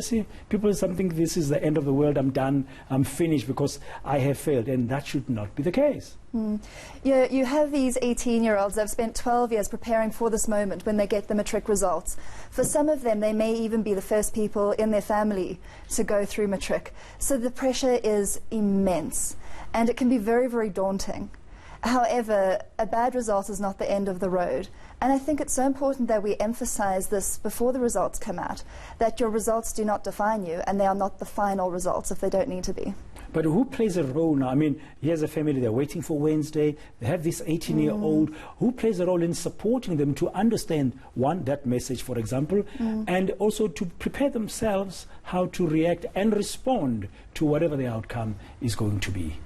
See, people think this is the end of the world, I'm done, I'm finished because I have failed, and that should not be the case. You have these 18-year-olds that have spent 12 years preparing for this moment when they get the matric results. For some of them, they may even be the first people in their family to go through matric. So the pressure is immense, and it can be very, very daunting. However, a bad result is not the end of the road. And I think it's so important that we emphasize this before the results come out, that your results do not define you, and they are not the final results if they don't need to be. But who plays a role now? I mean, here's a family, they're waiting for Wednesday, they have this 18-year-old. Who plays a role in supporting them to understand, one, that message, for example, and also to prepare themselves how to react and respond to whatever the outcome is going to be?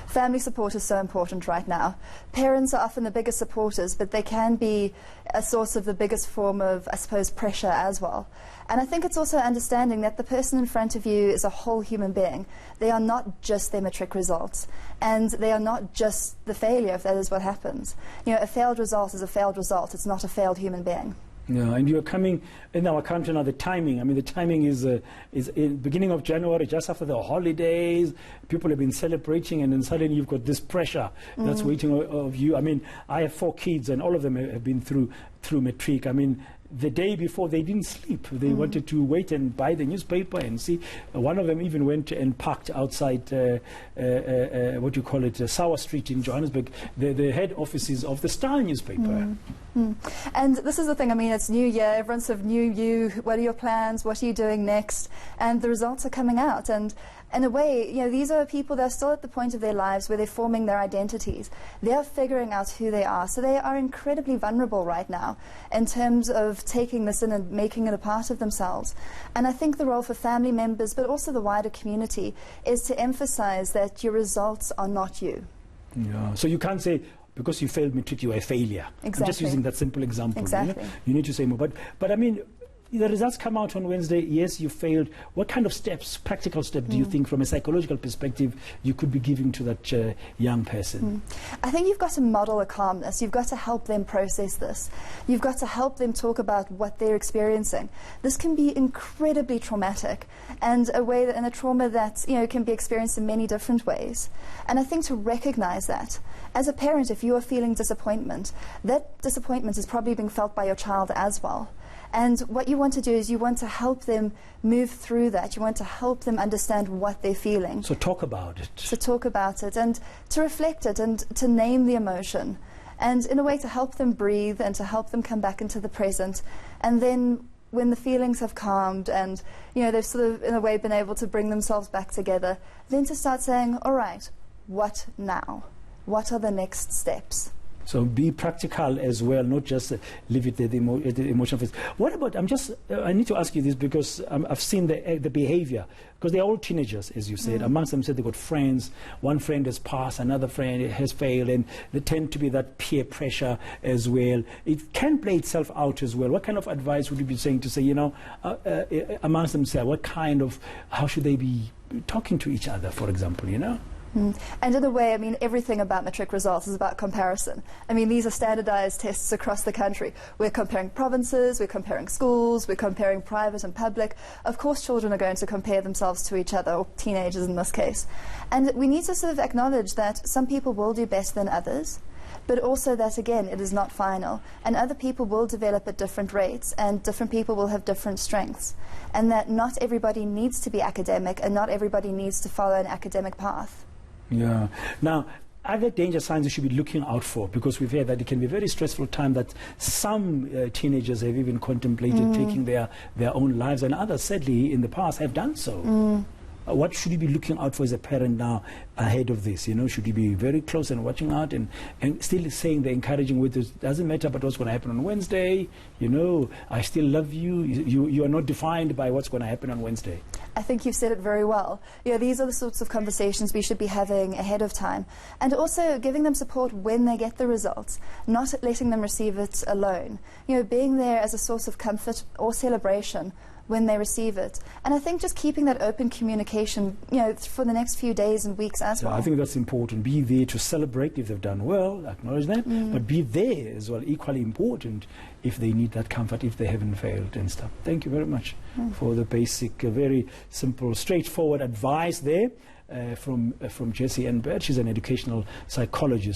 Family support is so important right now. Parents are often the biggest supporters, but they can be a source of the biggest form of, I suppose, pressure as well. And I think it's also understanding that the person in front of you is a whole human being. They are not just their matric results, and they are not just the failure if that is what happens. You know, a failed result is a failed result. It's not a failed human being. Yeah, and you're coming in our country now. The timing. I mean, the timing is in beginning of January, just after the holidays. People have been celebrating, and then suddenly you've got this pressure that's waiting of you. I mean, I have 4 kids, and all of them have been through matric. I mean, the day before they didn't sleep. They wanted to wait and buy the newspaper and see. One of them even went and parked outside what do you call it, Sour Street in Johannesburg, the head offices of the Star newspaper. And this is the thing, I mean, it's New Year, everyone's sort of new you, what are your plans, what are you doing next? And the results are coming out. And in a way, you know, these are people that are still at the point of their lives where they're forming their identities. They're figuring out who they are. So they are incredibly vulnerable right now in terms of taking this in and making it a part of themselves. And I think the role for family members, but also the wider community, is to emphasize that your results are not you. Yeah. So you can't say, because you failed matric, you are a failure. Exactly. I'm just using that simple example. Exactly. You need to say more. But I mean, the results come out on Wednesday. Yes, you failed. What kind of steps, practical steps, do you think from a psychological perspective you could be giving to that young person? I think you've got to model a calmness. You've got to help them process this. You've got to help them talk about what they're experiencing. This can be incredibly traumatic, and a trauma that, you know, can be experienced in many different ways. And I think to recognize that, as a parent, if you are feeling disappointment, that disappointment is probably being felt by your child as well. And what you want to do is you want to help them move through that. You want to help them understand what they're feeling. So talk about it. To talk about it and to reflect it and to name the emotion. And in a way to help them breathe and to help them come back into the present. And then when the feelings have calmed and, you know, they've sort of in a way been able to bring themselves back together, then to start saying, all right, what now? What are the next steps? So be practical as well, not just leave it at the emotional phase. What about, I need to ask you this because I've seen the behavior, because they're all teenagers, as you said. Amongst them, they've got friends. One friend has passed, another friend has failed, and there tend to be that peer pressure as well. It can play itself out as well. What kind of advice would you be saying to say, you know, amongst themselves, how should they be talking to each other, for example, you know? And in a way, I mean, everything about matric results is about comparison. I mean, these are standardized tests across the country. We're comparing provinces, we're comparing schools, we're comparing private and public. Of course, children are going to compare themselves to each other, or teenagers in this case. And we need to sort of acknowledge that some people will do better than others, but also that, again, it is not final. And other people will develop at different rates, and different people will have different strengths. And that not everybody needs to be academic, and not everybody needs to follow an academic path. Yeah. Now, other danger signs you should be looking out for, because we've heard that it can be a very stressful time, that some teenagers have even contemplated taking their own lives, and others, sadly, in the past have done so. What should you be looking out for as a parent now ahead of this? You know, should you be very close and watching out and still saying the encouraging words, it doesn't matter about what's going to happen on Wednesday, you know, I still love you, you are not defined by what's going to happen on Wednesday? I think you've said it very well. You know, these are the sorts of conversations we should be having ahead of time, and also giving them support when they get the results, not letting them receive it alone. You know, being there as a source of comfort or celebration when they receive it. And I think just keeping that open communication, for the next few days and weeks as well. I think that's important. Be there to celebrate if they've done well, acknowledge that, but be there as well, equally important if they need that comfort, if they haven't failed and stuff. Thank you very much for the basic, very simple, straightforward advice there from Jessie Anne Bird. She's an educational psychologist.